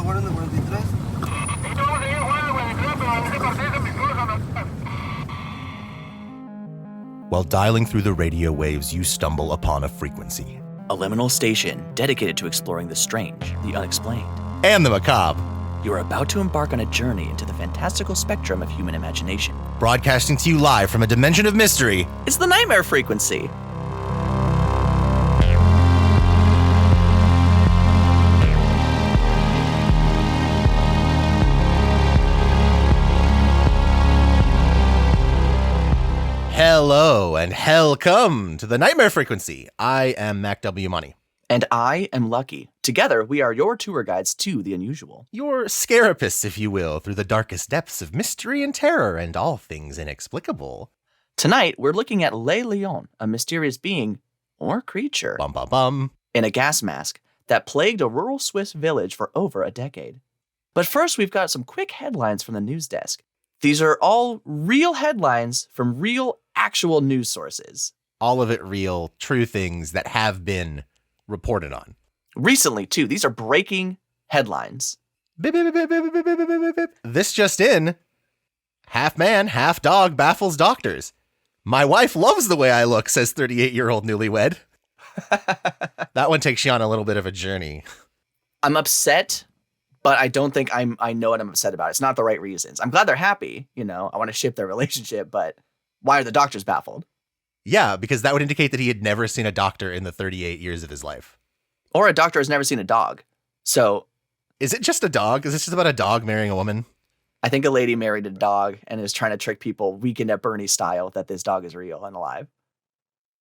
afuera en el 43. While dialing through the radio waves, you stumble upon a frequency. A liminal station dedicated to exploring the strange, the unexplained, and the macabre. You are about to embark on a journey into the fantastical spectrum of human imagination. Broadcasting to you live from a dimension of mystery. It's the Nightmare Frequency. Hello and welcome to the Nightmare Frequency. I am Mac W. Money. And I am Lucky. Together, we are your tour guides to the unusual. Your scarapists, if you will, through the darkest depths of mystery and terror and all things inexplicable. Tonight, we're looking at Loyon, a mysterious being, or creature, Bum bum bum. in a gas mask that plagued a rural Swiss village for over a decade. But first, we've got some quick headlines from the news desk. These are all real headlines from real, actual news sources. All of it real, true things that have been reported on. Recently, too. These are breaking headlines. Bip, bip, bip, bip, bip, bip, bip, bip, bip. This just in. Half man, half dog baffles doctors. My wife loves the way I look, says 38-year-old newlywed. That one takes you on a little bit of a journey. I'm upset, but I don't think I know what I'm upset about. It's not the right reasons. I'm glad they're happy. You know, I want to ship their relationship, but why are the doctors baffled? Yeah, because that would indicate that he had never seen a doctor in the 38 years of his life. Or a doctor has never seen a dog. So is it just a dog? Is this just about a dog marrying a woman? I think a lady married a dog and is trying to trick people Weekend at Bernie style that this dog is real and alive.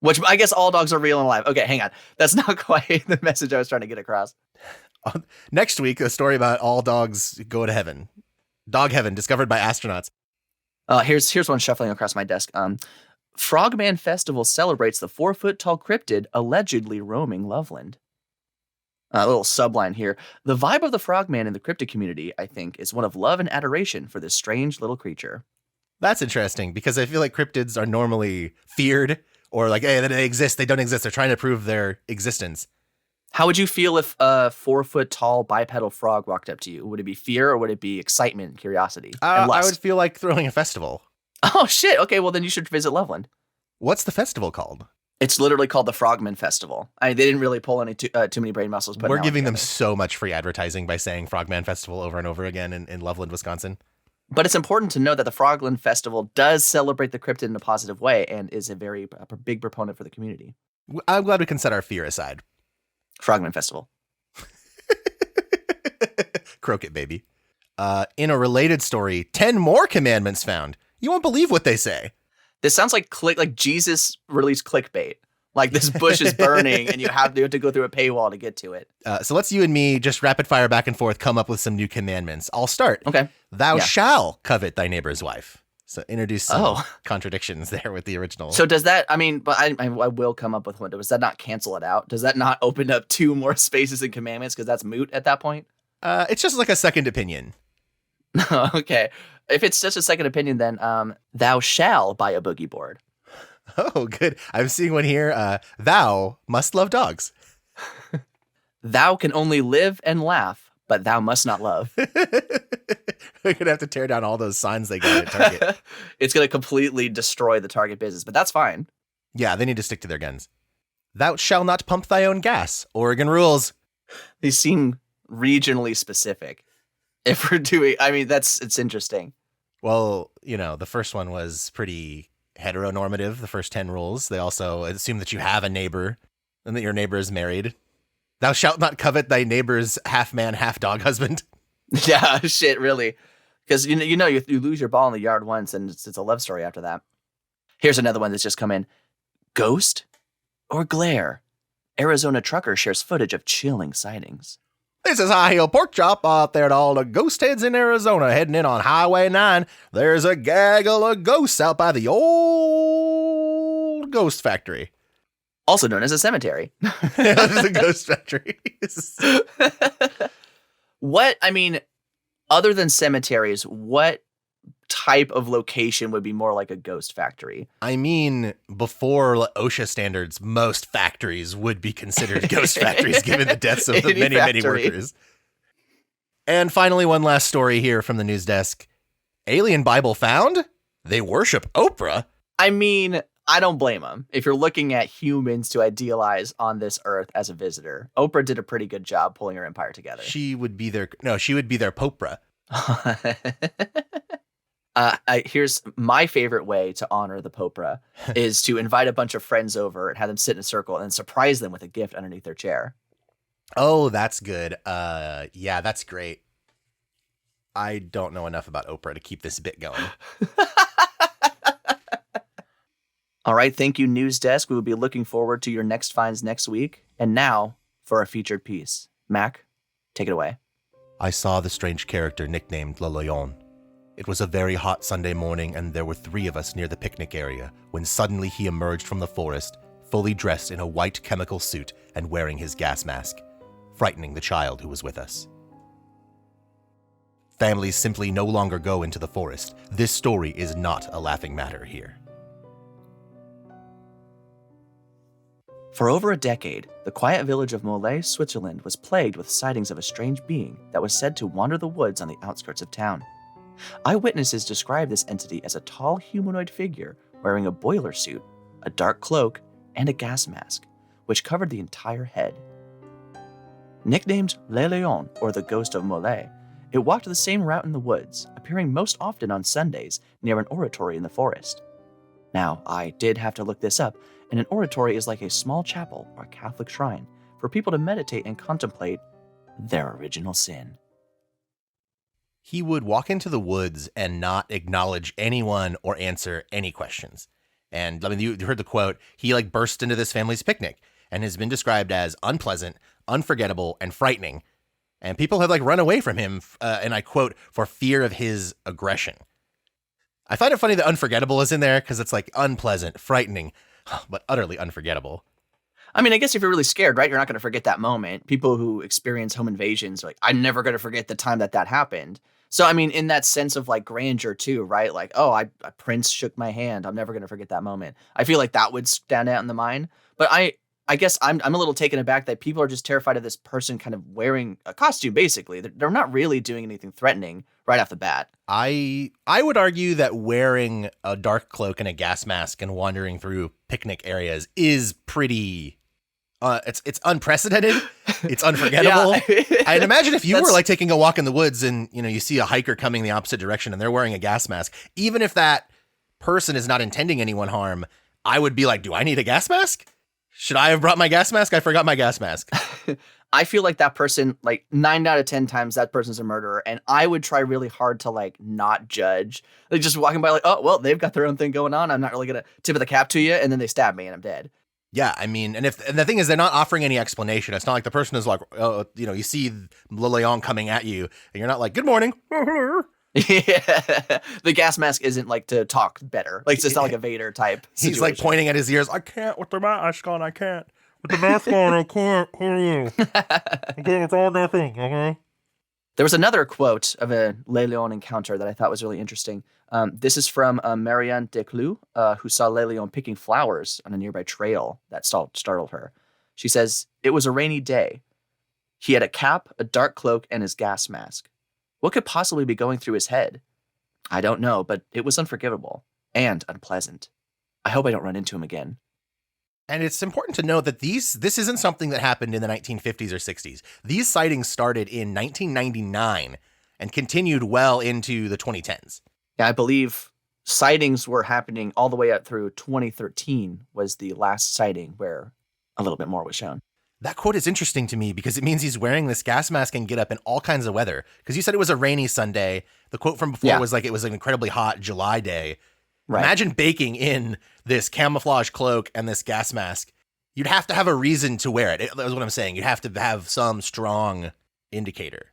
Which I guess all dogs are real and alive. Okay, hang on. That's not quite the message I was trying to get across. Next week, a story about all dogs go to heaven. Dog heaven discovered by astronauts. Here's one shuffling across my desk. Frogman Festival celebrates the 4-foot-tall cryptid allegedly roaming Loveland. A little subline here. The vibe of the frogman in the cryptid community, I think, is one of love and adoration for this strange little creature. That's interesting because I feel like cryptids are normally feared or like, hey, they exist, they don't exist. They're trying to prove their existence. How would you feel if a 4-foot-tall bipedal frog walked up to you? Would it be fear or would it be excitement and curiosity? And I would feel like throwing a festival. Oh, shit. Okay, well, then you should visit Loveland. What's the festival called? It's literally called the Frogman Festival. They didn't really pull any too many brain muscles. We're giving them so much free advertising by saying Frogman Festival over and over again in Loveland, Wisconsin. But it's important to know that the Frogman Festival does celebrate the cryptid in a positive way and is a very big proponent for the community. I'm glad we can set our fear aside. Frogman Festival. Croak it, baby. In a related story, 10 more commandments found. You won't believe what they say. This sounds like Jesus released clickbait. Like this bush is burning and you have to go through a paywall to get to it. So let's you and me just rapid fire back and forth, come up with some new commandments. I'll start. Okay. Thou shall covet thy neighbor's wife. So introduce some contradictions there with the original. So does that, but I will come up with one. Does that not cancel it out? Does that not open up 2 more spaces in commandments? Because that's moot at that point? It's just like a second opinion. Okay. If it's just a second opinion, then thou shall buy a boogie board. Oh, good. I'm seeing one here. Thou must love dogs. Thou can only live and laugh, but thou must not love. We're going to have to tear down all those signs they got at Target. It's going to completely destroy the Target business, but that's fine. Yeah, they need to stick to their guns. Thou shall not pump thy own gas. Oregon rules. These seem regionally specific. If we're doing, it's interesting. Well, the first one was pretty heteronormative, the first 10 rules. They also assume that you have a neighbor and that your neighbor is married. Thou shalt not covet thy neighbor's half man, half dog husband. Yeah, shit, really. Because, you lose your ball in the yard once and it's a love story after that. Here's another one that's just come in. Ghost or glare? Arizona trucker shares footage of chilling sightings. This is High Heel Pork Chop out there to all the ghost heads in Arizona heading in on Highway 9. There's a gaggle of ghosts out by the old ghost factory. Also known as a cemetery. There's a ghost factory. Other than cemeteries, what type of location would be more like a ghost factory? Before OSHA standards, most factories would be considered ghost factories given the deaths of the many workers. And finally, one last story here from the news desk. Alien Bible found? They worship Oprah? I mean, I don't blame them. If you're looking at humans to idealize on this earth as a visitor, Oprah did a pretty good job pulling her empire together. She would be their Popra. Here's my favorite way to honor the Popra is to invite a bunch of friends over and have them sit in a circle and surprise them with a gift underneath their chair. Oh, that's good. Yeah, that's great. I don't know enough about Oprah to keep this bit going. All right, thank you, News Desk. We will be looking forward to your next finds next week. And now for our featured piece. Mac, take it away. I saw the strange character nicknamed Loyon. It was a very hot Sunday morning, and there were 3 of us near the picnic area when suddenly he emerged from the forest, fully dressed in a white chemical suit and wearing his gas mask, frightening the child who was with us. Families simply no longer go into the forest. This story is not a laughing matter here. For over a decade, the quiet village of Maules, Switzerland was plagued with sightings of a strange being that was said to wander the woods on the outskirts of town. Eyewitnesses describe this entity as a tall humanoid figure wearing a boiler suit, a dark cloak, and a gas mask, which covered the entire head. Nicknamed Le Lion, or the Ghost of Maules, it walked the same route in the woods, appearing most often on Sundays near an oratory in the forest. Now, I did have to look this up, and an oratory is like a small chapel or Catholic shrine for people to meditate and contemplate their original sin. He would walk into the woods and not acknowledge anyone or answer any questions. And I mean, you heard the quote, he burst into this family's picnic and has been described as unpleasant, unforgettable, and frightening. And people have run away from him, and I quote, for fear of his aggression. I find it funny that unforgettable is in there because it's unpleasant, frightening, but utterly unforgettable. I mean, I guess if you're really scared, right, you're not going to forget that moment. People who experience home invasions are I'm never going to forget the time that happened. So, I mean, in that sense of grandeur too, right? A prince shook my hand. I'm never going to forget that moment. I feel like that would stand out in the mind. But I guess I'm a little taken aback that people are just terrified of this person kind of wearing a costume, basically. They're not really doing anything threatening right off the bat. I would argue that wearing a dark cloak and a gas mask and wandering through picnic areas is pretty... it's unprecedented. It's unforgettable. Yeah. I'd imagine if you were taking a walk in the woods and, you see a hiker coming the opposite direction and they're wearing a gas mask, even if that person is not intending anyone harm, I would be do I need a gas mask? Should I have brought my gas mask? I forgot my gas mask. I feel like that person, 9 out of 10 times that person's a murderer. And I would try really hard to not judge. Just walking by oh, well, they've got their own thing going on. I'm not really going to tip of the cap to you. And then they stab me and I'm dead. Yeah, I mean, and the thing is, they're not offering any explanation. It's not like the person is you see Loyon coming at you, and you're not good morning. Yeah, the gas mask isn't to talk better. It's just not like a Vader type situation. He's pointing at his ears. I can't with the mask on. I can't with the mask on. I can't hear you. Okay, it's all nothing. Okay. There was another quote of a Le Lion encounter that I thought was really interesting. This is from Marianne Declus, who saw Le Lion picking flowers on a nearby trail that startled her. She says, "It was a rainy day. He had a cap, a dark cloak, and his gas mask. What could possibly be going through his head? I don't know, but it was unforgivable and unpleasant. I hope I don't run into him again." And it's important to note that this isn't something that happened in the 1950s or 60s. These sightings started in 1999 and continued well into the 2010s. Yeah, I believe sightings were happening all the way up through 2013 was the last sighting where a little bit more was shown. That quote is interesting to me because it means he's wearing this gas mask and get up in all kinds of weather. Because you said it was a rainy Sunday. The quote from before was it was an incredibly hot July day. Right. Imagine baking in this camouflage cloak and this gas mask. You'd have to have a reason to wear it. That's what I'm saying. You'd have to have some strong indicator.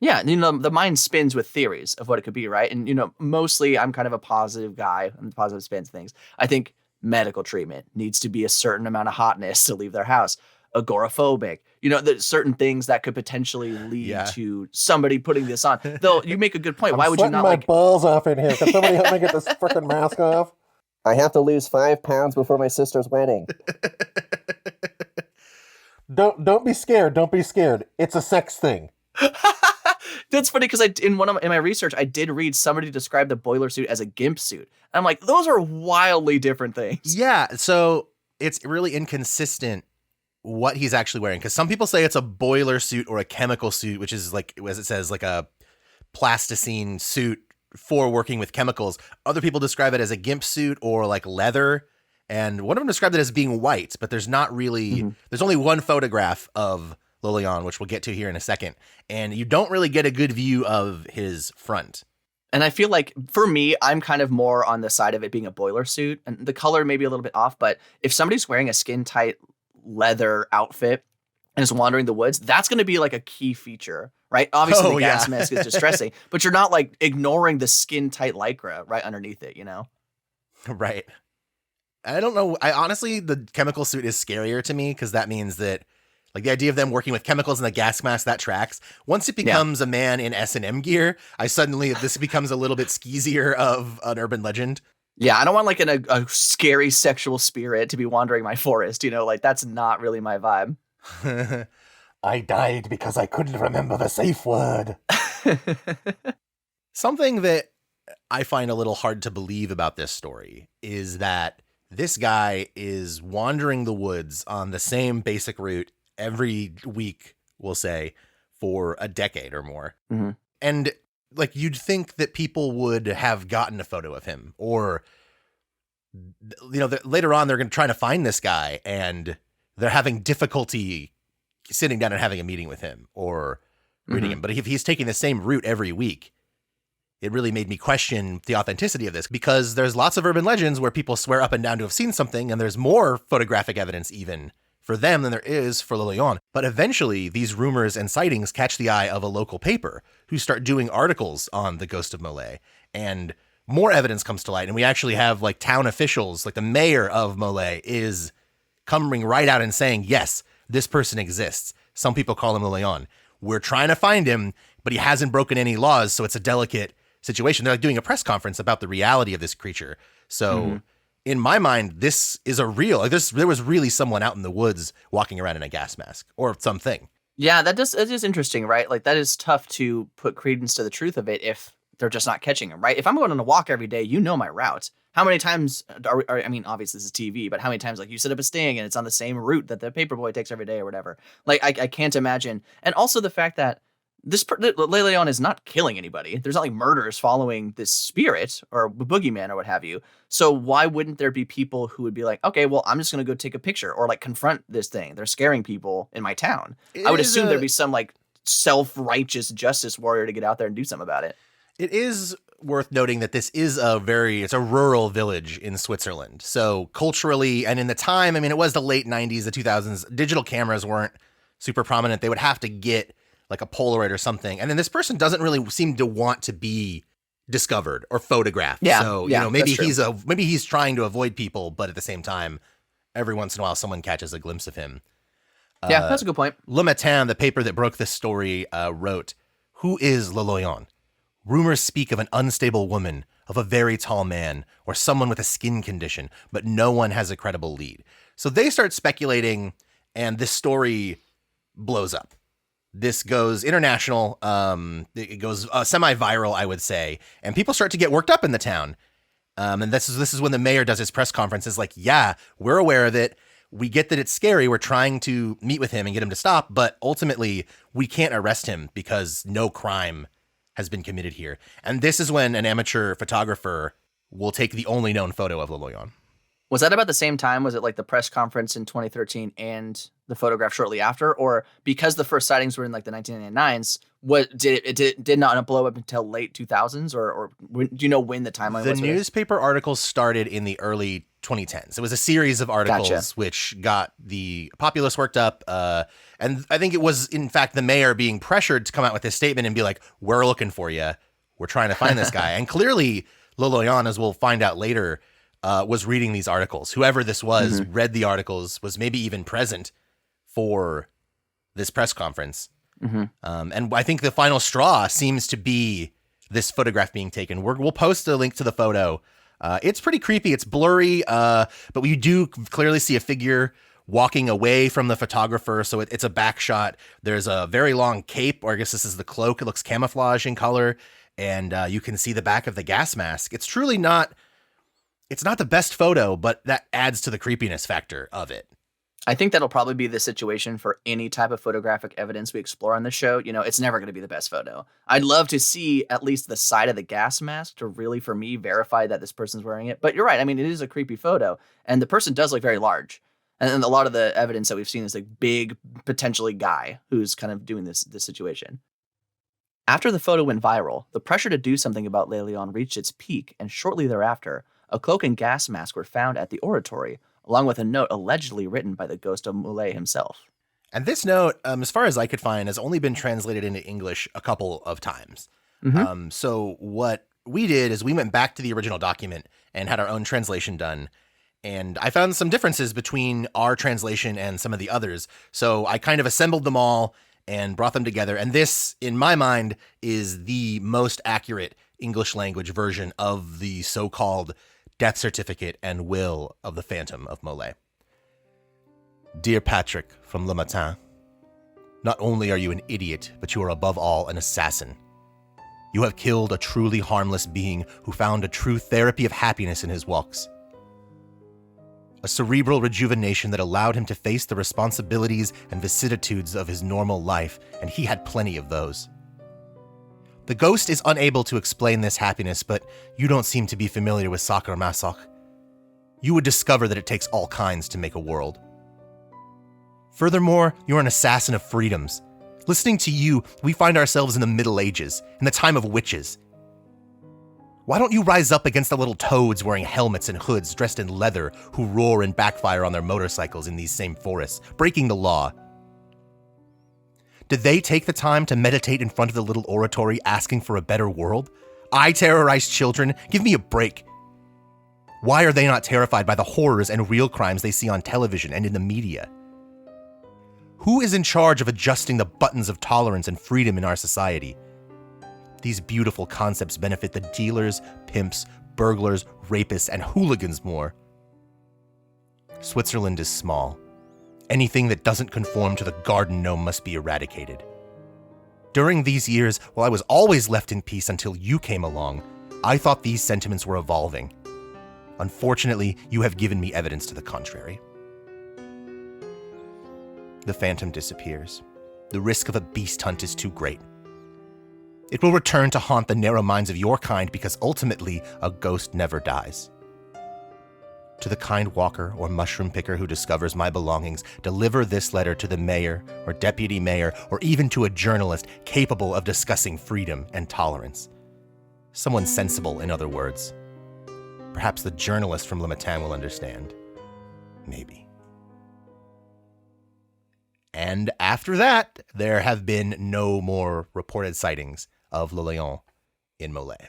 Yeah, the mind spins with theories of what it could be, right? And, mostly I'm kind of a positive guy and positive spins things. I think medical treatment needs to be a certain amount of hotness to leave their house. Agoraphobic, there's certain things that could potentially lead to somebody putting this on. Though you make a good point. Why would you not my balls off in here? Can somebody help me get this freaking mask off? I have to lose 5 pounds before my sister's wedding. Don't be scared. Don't be scared. It's a sex thing. That's funny because in my research I did read somebody describe the boiler suit as a gimp suit. And I'm like, those are wildly different things. Yeah, so it's really inconsistent what he's actually wearing, because some people say it's a boiler suit or a chemical suit, which is like, as it says, like a plasticine suit for working with chemicals. Other people describe it as a gimp suit or like leather, and one of them described it as being white, but there's not really, there's only one photograph of Loyon, which we'll get to here in a second, and you don't really get a good view of his front. And I feel like, for me, I'm kind of more on the side of it being a boiler suit, and the color may be a little bit off, but if somebody's wearing a skin-tight leather outfit and is wandering the woods, that's going to be like a key feature, right? Obviously, the gas mask is distressing, but you're not like ignoring the skin-tight lycra right underneath it, you know? Right. I don't know. Honestly, the chemical suit is scarier to me, because that means that, like, the idea of them working with chemicals in the gas mask, that tracks. Once it becomes a man in S&M gear, this becomes a little bit skeezier of an urban legend. Yeah, I don't want like a scary sexual spirit to be wandering my forest, you know, like that's not really my vibe. I died because I couldn't remember the safe word. Something that I find a little hard to believe about this story is that this guy is wandering the woods on the same basic route every week, we'll say, for a decade or more. Mm-hmm. And like, you'd think that people would have gotten a photo of him, or, you know, later on they're going to try to find this guy and they're having difficulty sitting down and having a meeting with him or reading him. But if he's taking the same route every week, it really made me question the authenticity of this, because there's lots of urban legends where people swear up and down to have seen something, and there's more photographic evidence even for them than there is for Loyon. But eventually, these rumors and sightings catch the eye of a local paper, who start doing articles on the ghost of Maules, and more evidence comes to light. And we actually have like town officials, like the mayor of Maules is coming right out and saying, yes, this person exists. Some people call him Loyon. We're trying to find him, but he hasn't broken any laws, so it's a delicate situation. They're like doing a press conference about the reality of this creature. So in my mind, this is a real, like there was really someone out in the woods walking around in a gas mask or something. Yeah, it is interesting, right? Like, that is tough to put credence to the truth of it if they're just not catching him, right? If I'm going on a walk every day, you know my route. How many times I mean, obviously this is TV, but how many times, like, you set up a sting and it's on the same route that the paperboy takes every day or whatever? Like, I can't imagine. And also the fact that Loyon is not killing anybody. There's not like murders following this spirit or boogeyman or what have you. So why wouldn't there be people who would be like, okay, well, I'm just going to go take a picture or like confront this thing. They're scaring people in my town. I would assume there'd be some like self-righteous justice warrior to get out there and do something about it. It is worth noting that this is it's a rural village in Switzerland. So culturally, and in the time, I mean, it was the late 90s, the 2000s, digital cameras weren't super prominent. They would have to get like a Polaroid or something. And then this person doesn't really seem to want to be discovered or photographed. Yeah, so, yeah, you know, maybe he's trying to avoid people, but at the same time, every once in a while, someone catches a glimpse of him. Yeah, that's a good point. Le Matin, the paper that broke this story, wrote, "Who is Loyon? Rumors speak of an unstable woman, of a very tall man, or someone with a skin condition, but no one has a credible lead." So they start speculating, and this story blows up. This goes international. It goes semi-viral, I would say, and people start to get worked up in the town. And this is when the mayor does his press conference. Is like, yeah, we're aware of it. We get that it's scary. We're trying to meet with him and get him to stop, but ultimately we can't arrest him because no crime has been committed here. And this is when an amateur photographer will take the only known photo of Loyon. Was that about the same time? Was it like the press conference in 2013 and the photograph shortly after? Or because the first sightings were in like the 1999s, did not blow up until late 2000s? Or do you know when the timeline was? The newspaper articles started in the early 2010s. It was a series of articles which got the populace worked up. And I think it was, in fact, the mayor being pressured to come out with this statement and be like, we're looking for you. We're trying to find this guy. And clearly, Loyon, as we'll find out later, was reading these articles. Whoever this was read the articles, was maybe even present for this press conference. And I think the final straw seems to be this photograph being taken. We'll post a link to the photo. It's pretty creepy. It's blurry, but we do clearly see a figure walking away from the photographer. So it's a back shot. There's a very long cape, or I guess this is the cloak. It looks camouflage in color. And you can see the back of the gas mask. It's truly not, it's not the best photo, but that adds to the creepiness factor of it. I think that'll probably be the situation for any type of photographic evidence we explore on the show. You know, it's never going to be the best photo. I'd love to see at least the side of the gas mask to really, for me, verify that this person's wearing it. But you're right. I mean, it is a creepy photo, and the person does look very large. And a lot of the evidence that we've seen is like big, potentially guy who's kind of doing this situation. After the photo went viral, the pressure to do something about Loyon reached its peak, and shortly thereafter, a cloak and gas mask were found at the oratory, along with a note allegedly written by the ghost of Maules himself. And this note, as far as I could find, has only been translated into English a couple of times. Mm-hmm. So what we did is we went back to the original document and had our own translation done. And I found some differences between our translation and some of the others. So I kind of assembled them all and brought them together. And this, in my mind, is the most accurate English language version of the so-called death certificate and will of the Phantom of Maules. Dear Patrick from Le Matin, not only are you an idiot, but you are above all an assassin. You have killed a truly harmless being who found a true therapy of happiness in his walks. A cerebral rejuvenation that allowed him to face the responsibilities and vicissitudes of his normal life, and he had plenty of those. The ghost is unable to explain this happiness, but you don't seem to be familiar with Sacher Masoch. You would discover that it takes all kinds to make a world. Furthermore, you're an assassin of freedoms. Listening to you, we find ourselves in the Middle Ages, in the time of witches. Why don't you rise up against the little toads wearing helmets and hoods dressed in leather who roar and backfire on their motorcycles in these same forests, breaking the law? Did they take the time to meditate in front of the little oratory asking for a better world? I terrorize children? Give me a break. Why are they not terrified by the horrors and real crimes they see on television and in the media? Who is in charge of adjusting the buttons of tolerance and freedom in our society? These beautiful concepts benefit the dealers, pimps, burglars, rapists, and hooligans more. Switzerland is small. Anything that doesn't conform to the garden gnome must be eradicated. During these years, while I was always left in peace until you came along, I thought these sentiments were evolving. Unfortunately, you have given me evidence to the contrary. The Phantom disappears. The risk of a beast hunt is too great. It will return to haunt the narrow minds of your kind because ultimately a ghost never dies. To the kind walker or mushroom picker who discovers my belongings, deliver this letter to the mayor or deputy mayor or even to a journalist capable of discussing freedom and tolerance. Someone sensible, in other words. Perhaps the journalist from Le Matin will understand. Maybe. And after that, there have been no more reported sightings of Le Loyon in Maules.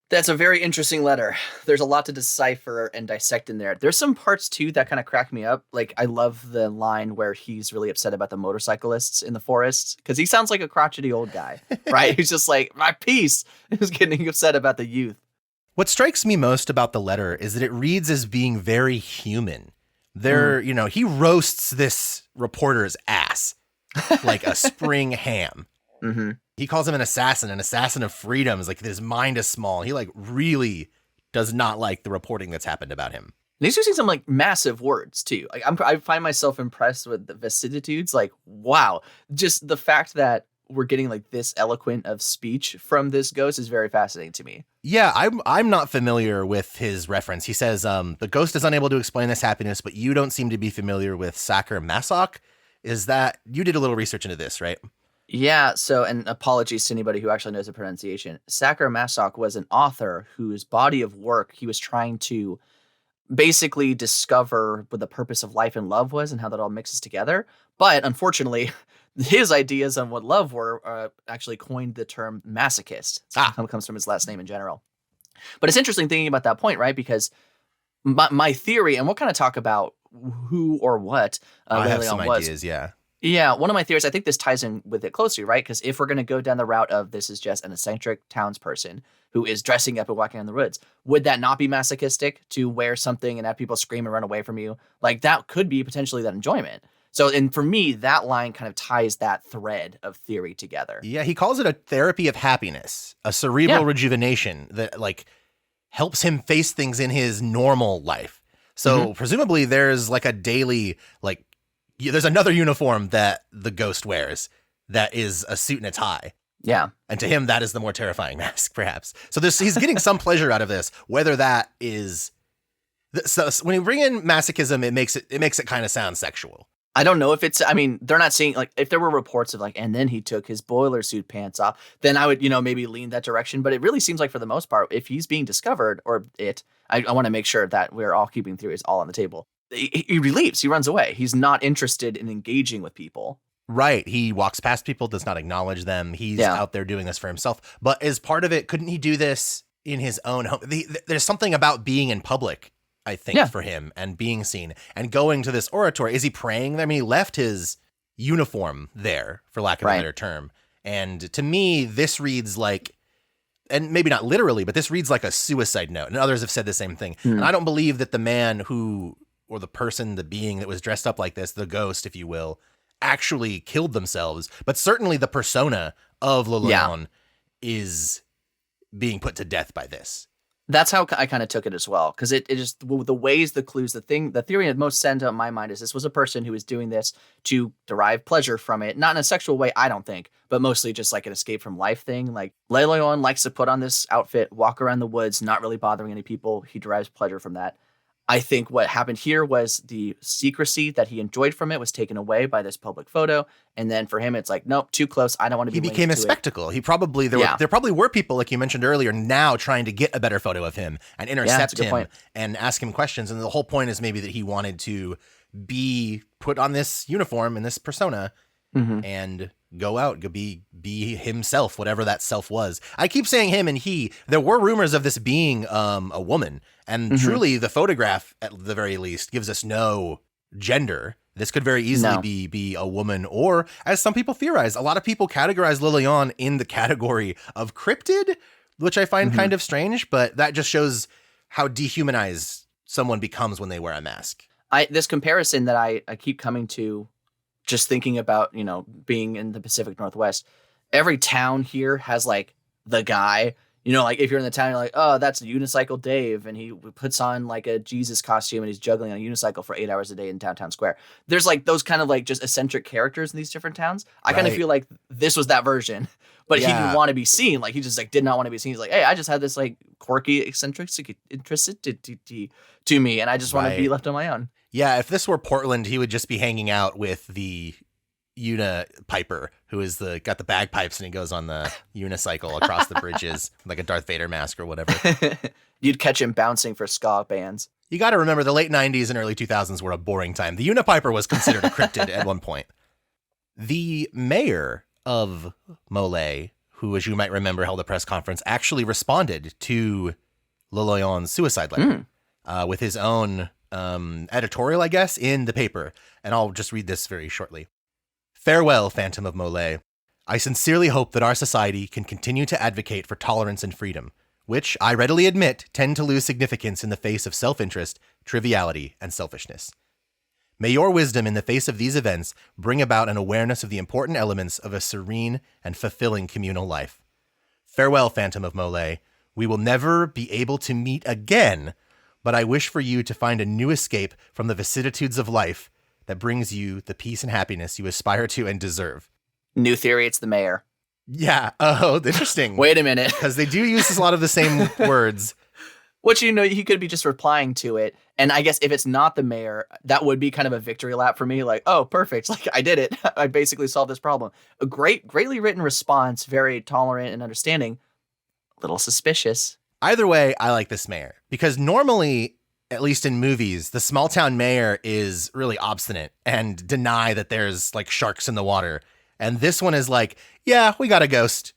That's a very interesting letter. There's a lot to decipher and dissect in there. There's some parts, too, that kind of crack me up. Like, I love the line where he's really upset about the motorcyclists in the forest, because he sounds like a crotchety old guy, right? He's just like, my peace. He's getting upset about the youth. What strikes me most about the letter is that it reads as being very human. He roasts this reporter's ass like a spring ham. Mm-hmm. He calls him an assassin of freedom. Is like his mind is small. He like really does not like the reporting that's happened about him. And he's using some like massive words too. Like I find myself impressed with the vicissitudes. Like, wow, just the fact that we're getting like this eloquent of speech from this ghost is very fascinating to me. Yeah, I'm not familiar with his reference. He says, the ghost is unable to explain this happiness, but you don't seem to be familiar with Sacher Masoch. Is that, you did a little research into this, right? Yeah, so, and apologies to anybody who actually knows the pronunciation. Sacher Masoch was an author whose body of work he was trying to basically discover what the purpose of life and love was and how that all mixes together. But unfortunately, his ideas on what love were actually coined the term masochist. It comes from his last name in general. But it's interesting thinking about that point, right? Because my theory, and we'll kind of talk about who or what I have some ideas, yeah. Yeah, one of my theories, I think this ties in with it closely, right? Because if we're going to go down the route of this is just an eccentric townsperson who is dressing up and walking in the woods, would that not be masochistic to wear something and have people scream and run away from you? Like that could be potentially that enjoyment. So, and for me, that line kind of ties that thread of theory together. Yeah, he calls it a therapy of happiness, a cerebral rejuvenation that like helps him face things in his normal life. So presumably there's like a daily, like there's another uniform that the ghost wears that is a suit and a tie. Yeah. And to him, that is the more terrifying mask, perhaps. So he's getting some pleasure out of this, whether that is. So when you bring in masochism, it makes it kind of sound sexual. I don't know if it's, I mean, they're not saying, like, if there were reports of, like, and then he took his boiler suit pants off, then I would, maybe lean that direction. But it really seems like, for the most part, if he's being discovered, or I want to make sure that we're all keeping theories all on the table. He leaves, he runs away. He's not interested in engaging with people. Right. He walks past people, does not acknowledge them. He's out there doing this for himself. But as part of it, couldn't he do this in his own home? There's something about being in public, I think, for him, and being seen and going to this oratory. Is he praying there? I mean, he left his uniform there, for lack of a better term. And to me, this reads like, and maybe not literally, but this reads like a suicide note. And others have said the same thing. And I don't believe that the man who, or the person, the being that was dressed up like this, the ghost, if you will, actually killed themselves. But certainly the persona of Loyon is being put to death by this. That's how I kind of took it as well, because it just, the ways, the clues, the theory that most sent out in my mind is this was a person who was doing this to derive pleasure from it, not in a sexual way, I don't think, but mostly just like an escape from life thing. Like Loyon likes to put on this outfit, walk around the woods, not really bothering any people. He derives pleasure from that. I think what happened here was the secrecy that he enjoyed from it was taken away by this public photo. And then for him, it's like, nope, too close. I don't want to be. He became a spectacle. He probably, there probably were people, like you mentioned earlier, now trying to get a better photo of him and intercept him and ask him questions. And the whole point is maybe that he wanted to be put on this uniform and this persona and go out, go be himself, whatever that self was. I keep saying him and he. There were rumors of this being a woman, and truly the photograph, at the very least, gives us no gender. This could very easily be a woman, or, as some people theorize, a lot of people categorize Loyon in the category of cryptid, which I find kind of strange, but that just shows how dehumanized someone becomes when they wear a mask. This comparison that I keep coming to, just thinking about, being in the Pacific Northwest, every town here has like the guy, like if you're in the town, you're like, oh, that's Unicycle Dave. And he puts on like a Jesus costume and he's juggling on a unicycle for 8 hours a day in downtown square. There's like those kind of like just eccentric characters in these different towns. I kind of feel like this was that version, but he didn't want to be seen. Like he just like did not want to be seen. He's like, hey, I just had this like quirky eccentricity to me. And I just want to be left on my own. Yeah, if this were Portland, he would just be hanging out with the Piper, who is got the bagpipes, and he goes on the unicycle across the bridges, like a Darth Vader mask or whatever. You'd catch him bouncing for ska bands. You got to remember, the late 90s and early 2000s were a boring time. The Unipiper was considered a cryptid at one point. The mayor of Maules, who, as you might remember, held a press conference, actually responded to Loyon's suicide letter with his own editorial, I guess, in the paper. And I'll just read this very shortly. Farewell, Phantom of Maules. I sincerely hope that our society can continue to advocate for tolerance and freedom, which, I readily admit, tend to lose significance in the face of self-interest, triviality, and selfishness. May your wisdom in the face of these events bring about an awareness of the important elements of a serene and fulfilling communal life. Farewell, Phantom of Maules. We will never be able to meet again, but I wish for you to find a new escape from the vicissitudes of life that brings you the peace and happiness you aspire to and deserve. New theory, it's the mayor. Yeah. Oh, interesting. Wait a minute. Because they do use a lot of the same words. Which, he could be just replying to it. And I guess if it's not the mayor, that would be kind of a victory lap for me. Like, oh, perfect. Like, I did it. I basically solved this problem. A greatly written response, very tolerant and understanding. A little suspicious. Either way, I like this mayor. Because normally, at least in movies, the small town mayor is really obstinate and deny that there's like sharks in the water. And this one is like, yeah, we got a ghost.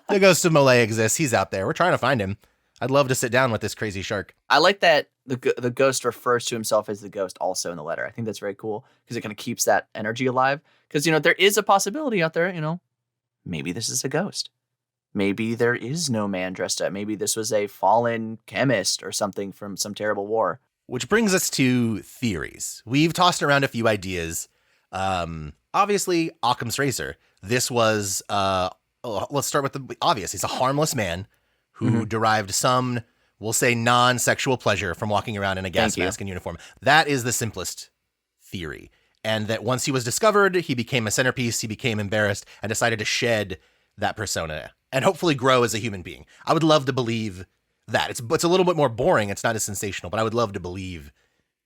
The ghost of Maules exists. He's out there. We're trying to find him. I'd love to sit down with this crazy shark. I like that the ghost refers to himself as the ghost also in the letter. I think that's very cool because it kind of keeps that energy alive. Because, there is a possibility out there, maybe this is a ghost. Maybe there is no man dressed up. Maybe this was a fallen chemist or something from some terrible war. Which brings us to theories. We've tossed around a few ideas. Obviously, Occam's razor. This was, let's start with the obvious. He's a harmless man who derived some, we'll say, non-sexual pleasure from walking around in a gas mask and uniform. That is the simplest theory. And that once he was discovered, he became a centerpiece, he became embarrassed, and decided to shed that persona and hopefully grow as a human being. I would love to believe that. It's a little bit more boring. It's not as sensational, but I would love to believe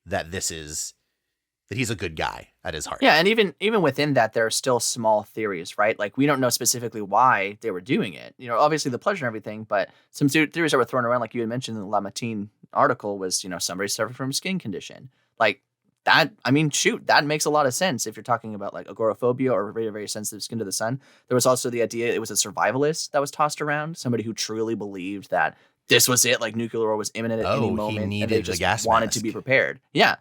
that that he's a good guy at his heart. Yeah, and even within that, there are still small theories, right? Like, we don't know specifically why they were doing it. Obviously the pleasure and everything, but some theories that were thrown around, like you had mentioned in the La Matin article, was, somebody suffered from a skin condition. Like, that, that makes a lot of sense if you're talking about like agoraphobia or very, very sensitive skin to the sun. There was also the idea it was a survivalist that was tossed around, somebody who truly believed that this was it, like nuclear war was imminent at any moment, he needed and they just the gas wanted mask. to be prepared. Yeah,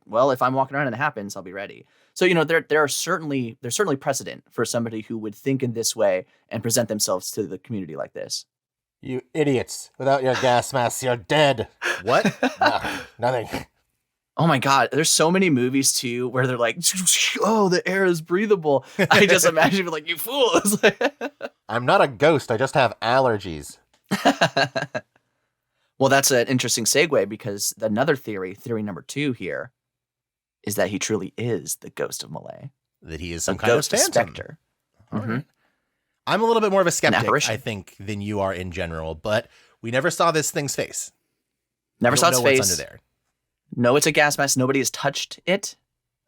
well, if I'm walking around and it happens, I'll be ready. So there's certainly precedent for somebody who would think in this way and present themselves to the community like this. You idiots! Without your gas masks, you're dead. What? Nothing. Oh my God, there's so many movies too where they're like, oh, the air is breathable. I just imagine like, you fools. I'm not a ghost. I just have allergies. Well, that's an interesting segue because another theory number 2 here, is that he truly is the ghost of Maules. That he is some kind of phantom. Spectre. All right. I'm a little bit more of a skeptic, apparition. I think, than you are in general, but we never saw this thing's face. Never We saw don't its know what's face. under there. No, it's a gas mask. Nobody has touched it.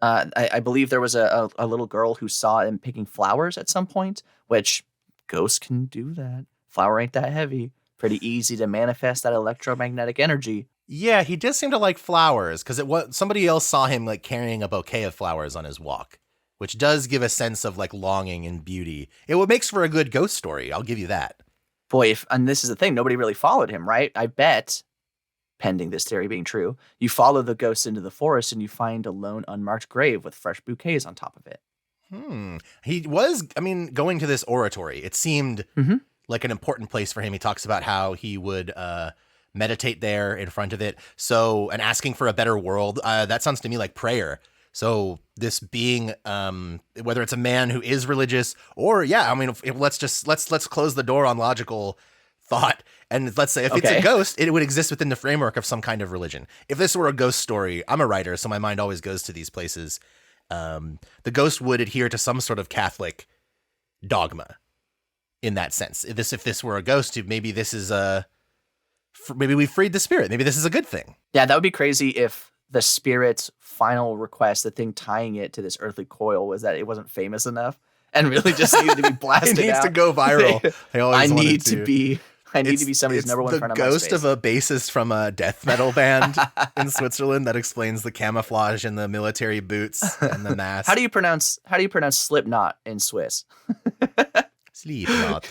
I believe there was a little girl who saw him picking flowers at some point, which ghosts can do that. Flower ain't that heavy. Pretty easy to manifest that electromagnetic energy. Yeah, he does seem to like flowers because somebody else saw him like carrying a bouquet of flowers on his walk, which does give a sense of like longing and beauty. It makes for a good ghost story. I'll give you that. Boy, and this is the thing, nobody really followed him, right? I bet, pending this theory being true, you follow the ghost into the forest and you find a lone unmarked grave with fresh bouquets on top of it. He was, going to this oratory. It seemed like an important place for him. He talks about how he would meditate there in front of it. So, and asking for a better world. That sounds to me like prayer. So this being, whether it's a man who is religious or, let's close the door on logical thought. And let's say if it's a ghost, it would exist within the framework of some kind of religion. If this were a ghost story, I'm a writer, so my mind always goes to these places. The ghost would adhere to some sort of Catholic dogma in that sense. If this were a ghost, maybe this is maybe we freed the spirit. Maybe this is a good thing. Yeah, that would be crazy if the spirit's final request, the thing tying it to this earthly coil, was that it wasn't famous enough and really just needed to be blasted It needs out. to go viral. I need to be somebody's number one friend on MySpace. It's the ghost of a bassist from a death metal band in Switzerland. That explains the camouflage and the military boots and the mask. How do you pronounce Slipknot in Swiss? Slipknot.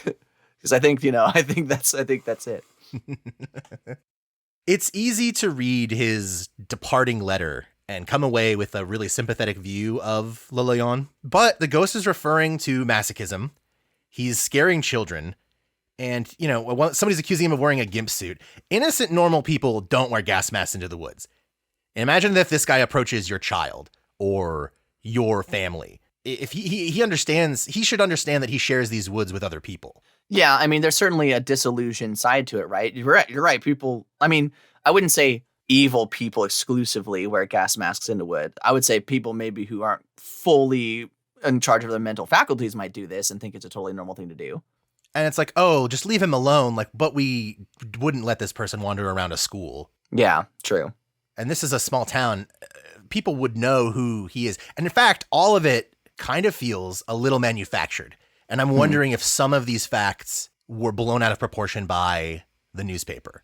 Because I think that's it. It's easy to read his departing letter and come away with a really sympathetic view of Loyon. But the ghost is referring to masochism. He's scaring children. And, somebody's accusing him of wearing a gimp suit. Innocent, normal people don't wear gas masks into the woods. Imagine if this guy approaches your child or your family. If he understands, he should understand that he shares these woods with other people. Yeah, there's certainly a disillusion side to it, right? You're right. People, I wouldn't say evil people exclusively wear gas masks in the wood. I would say people maybe who aren't fully in charge of their mental faculties might do this and think it's a totally normal thing to do. And it's like, oh, just leave him alone. But we wouldn't let this person wander around a school. Yeah, true. And this is a small town. People would know who he is. And in fact, all of it kind of feels a little manufactured. And I'm wondering if some of these facts were blown out of proportion by the newspaper.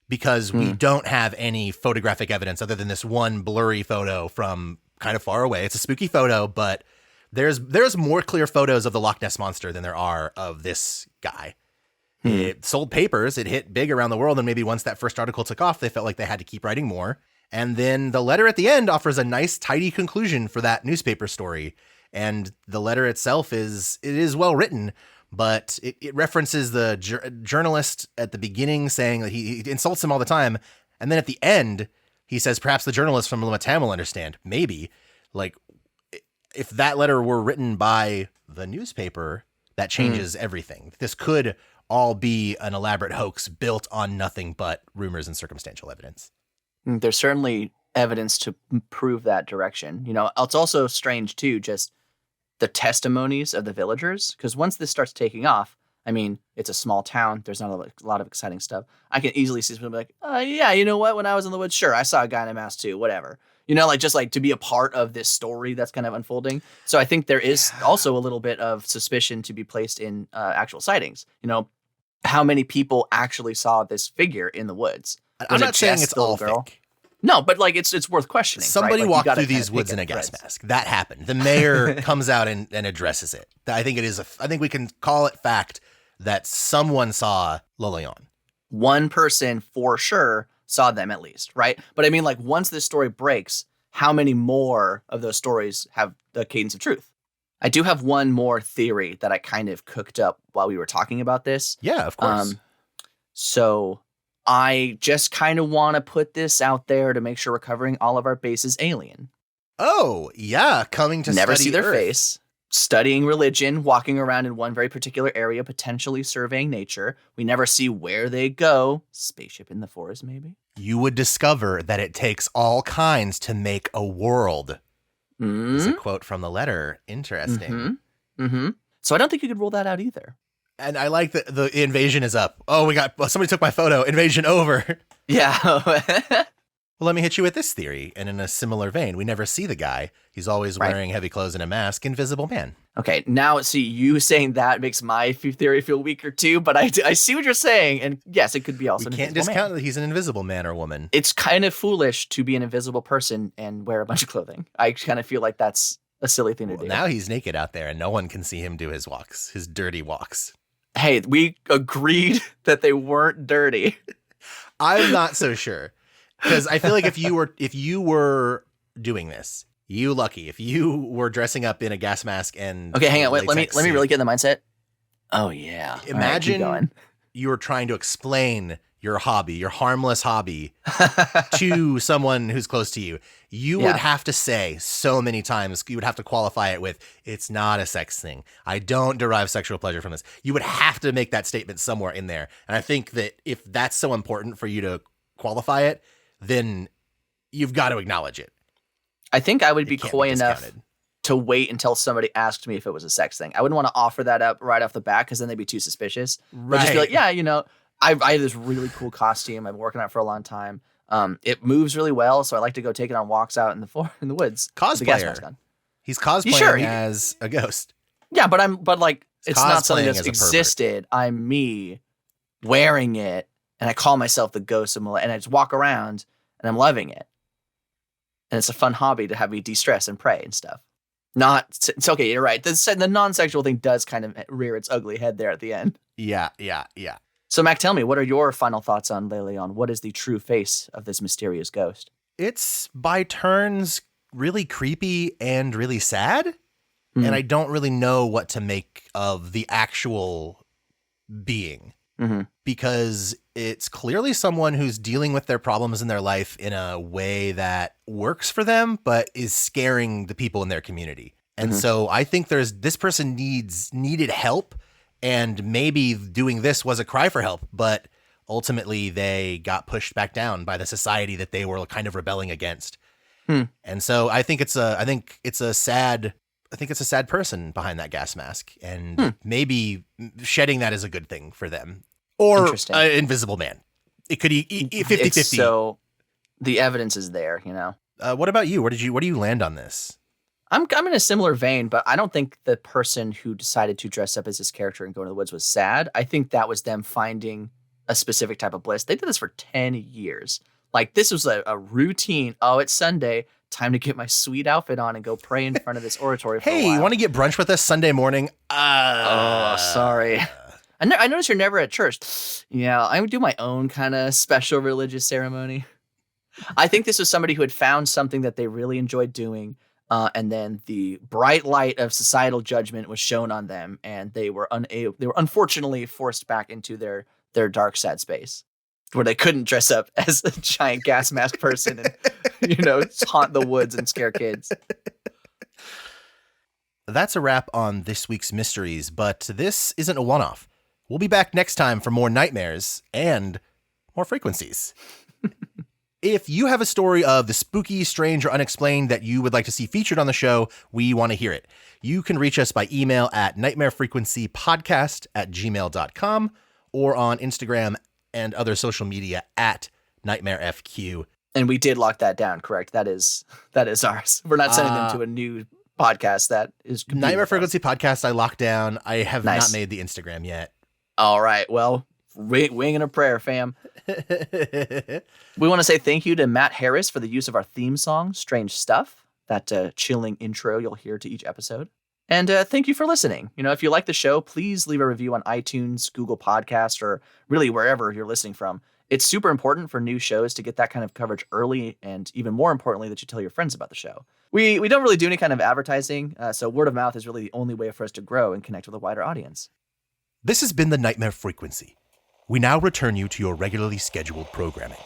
Because we don't have any photographic evidence other than this one blurry photo from kind of far away. It's a spooky photo, but there's more clear photos of the Loch Ness Monster than there are of this guy. It sold papers. It hit big around the world. And maybe once that first article took off, they felt like they had to keep writing more. And then the letter at the end offers a nice, tidy conclusion for that newspaper story. And the letter itself is well written, but it references the journalist at the beginning saying that he insults him all the time. And then at the end, he says, perhaps the journalist from Limatam will understand. Maybe. Like, if that letter were written by the newspaper, that changes everything. This could all be an elaborate hoax built on nothing but rumors and circumstantial evidence. There's certainly evidence to prove that direction. You know, it's also strange too, just the testimonies of the villagers, because once this starts taking off, I mean, it's a small town. There's not a lot of exciting stuff. I can easily see someone be like, yeah, you know what? When I was in the woods, sure, I saw a guy in a mask too, whatever. You know, like just like to be a part of this story that's kind of unfolding. So I think there is also a little bit of suspicion to be placed in actual sightings. You know, how many people actually saw this figure in the woods? I'm not saying it's all fake. No, but like it's worth questioning. Somebody right? Like, walked through these woods in a gas mask. That happened. The mayor comes out and addresses it. I think I think we can call it fact that someone saw Loyon. One person for sure saw them at least, right? But I mean, like once this story breaks, how many more of those stories have the cadence of truth? I do have one more theory that I kind of cooked up while we were talking about this. Yeah, of course. So I just kind of want to put this out there to make sure we're covering all of our bases. Alien. Oh, yeah. Coming to never study see their Earth. face. Studying religion, walking around in one very particular area, potentially surveying nature. We never see where they go. Spaceship in the forest, maybe. You would discover that it takes all kinds to make a world. Is a quote from the letter. Interesting. So I don't think you could rule that out either. And I like that the invasion is up. Oh, somebody took my photo. Invasion over. Yeah. Well, let me hit you with this theory. And in a similar vein, we never see the guy. He's always wearing heavy clothes and a mask. Invisible Man. Okay, now see, you saying that makes my theory feel weaker too, but I see what you're saying. And yes, it could be also We an can't invisible discount man. that he's an invisible man or woman. It's kind of foolish to be an invisible person and wear a bunch of clothing. I kind of feel like that's a silly thing to do. Now he's naked out there and no one can see him do his walks, his dirty walks. Hey, we agreed that they weren't dirty. I'm not so sure. Because I feel like if you were doing this, you lucky. If you were dressing up in a gas mask and okay, hang on, wait, let me suit, really get in the mindset. Oh yeah. Imagine you were trying to explain your hobby, your harmless hobby, to someone who's close to you. You would have to say so many times, you would have to qualify it with, it's not a sex thing. I don't derive sexual pleasure from this. You would have to make that statement somewhere in there. And I think that if that's so important for you to qualify it, then you've got to acknowledge it. I think I would be coy enough to wait until somebody asked me if it was a sex thing. I wouldn't want to offer that up right off the bat because then they'd be too suspicious. Right. But just be like, yeah, you know, I have this really cool costume. I've been working on it for a long time. It moves really well, so I like to go take it on walks out in the woods. Cosplayer. He's cosplaying as a ghost. Yeah, but like it's not something that's existed. I'm me wearing it. And I call myself the ghost of Malay, and I just walk around, and I'm loving it. And it's a fun hobby to have me de-stress and pray and stuff. It's okay, you're right. The non-sexual thing does kind of rear its ugly head there at the end. Yeah. So, Mac, tell me, what are your final thoughts on Loyon? What is the true face of this mysterious ghost? It's by turns really creepy and really sad. And I don't really know what to make of the actual being. Because it's clearly someone who's dealing with their problems in their life in a way that works for them, but is scaring the people in their community. And so I think this person needed help, and maybe doing this was a cry for help, but ultimately they got pushed back down by the society that they were kind of rebelling against. And so I think it's a sad person behind that gas mask, and maybe shedding that is a good thing for them. Or Invisible Man. It could be 50-50. So the evidence is there, you know. What about you? Where do you land on this? I'm in a similar vein, but I don't think the person who decided to dress up as this character and go into the woods was sad. I think that was them finding a specific type of bliss. They did this for 10 years. Like, this was a routine. Oh, it's Sunday. Time to get my sweet outfit on and go pray in front of this oratory for a while. Hey, you want to get brunch with us Sunday morning? Oh, sorry. I notice you're never at church. Yeah, I would do my own kind of special religious ceremony. I think this was somebody who had found something that they really enjoyed doing, and then the bright light of societal judgment was shown on them, and they were unfortunately forced back into their dark, sad space, where they couldn't dress up as a giant gas mask person and, haunt the woods and scare kids. That's a wrap on this week's mysteries, but this isn't a one-off. We'll be back next time for more nightmares and more frequencies. If you have a story of the spooky, strange, or unexplained that you would like to see featured on the show, we want to hear it. You can reach us by email at nightmarefrequencypodcast@gmail.com or on Instagram and other social media at nightmarefq. And we did lock that down, correct? That is ours. We're not sending them to a new podcast that is Nightmare Frequency Podcast I locked down. I have Nice. not made the Instagram yet. All right. Well, wing and a prayer, fam. We want to say thank you to Matt Harris for the use of our theme song, Strange Stuff, that chilling intro you'll hear to each episode. And thank you for listening. If you like the show, please leave a review on iTunes, Google Podcast, or really wherever you're listening from. It's super important for new shows to get that kind of coverage early, and even more importantly, that you tell your friends about the show. We don't really do any kind of advertising, so word of mouth is really the only way for us to grow and connect with a wider audience. This has been the Nightmare Frequency. We now return you to your regularly scheduled programming.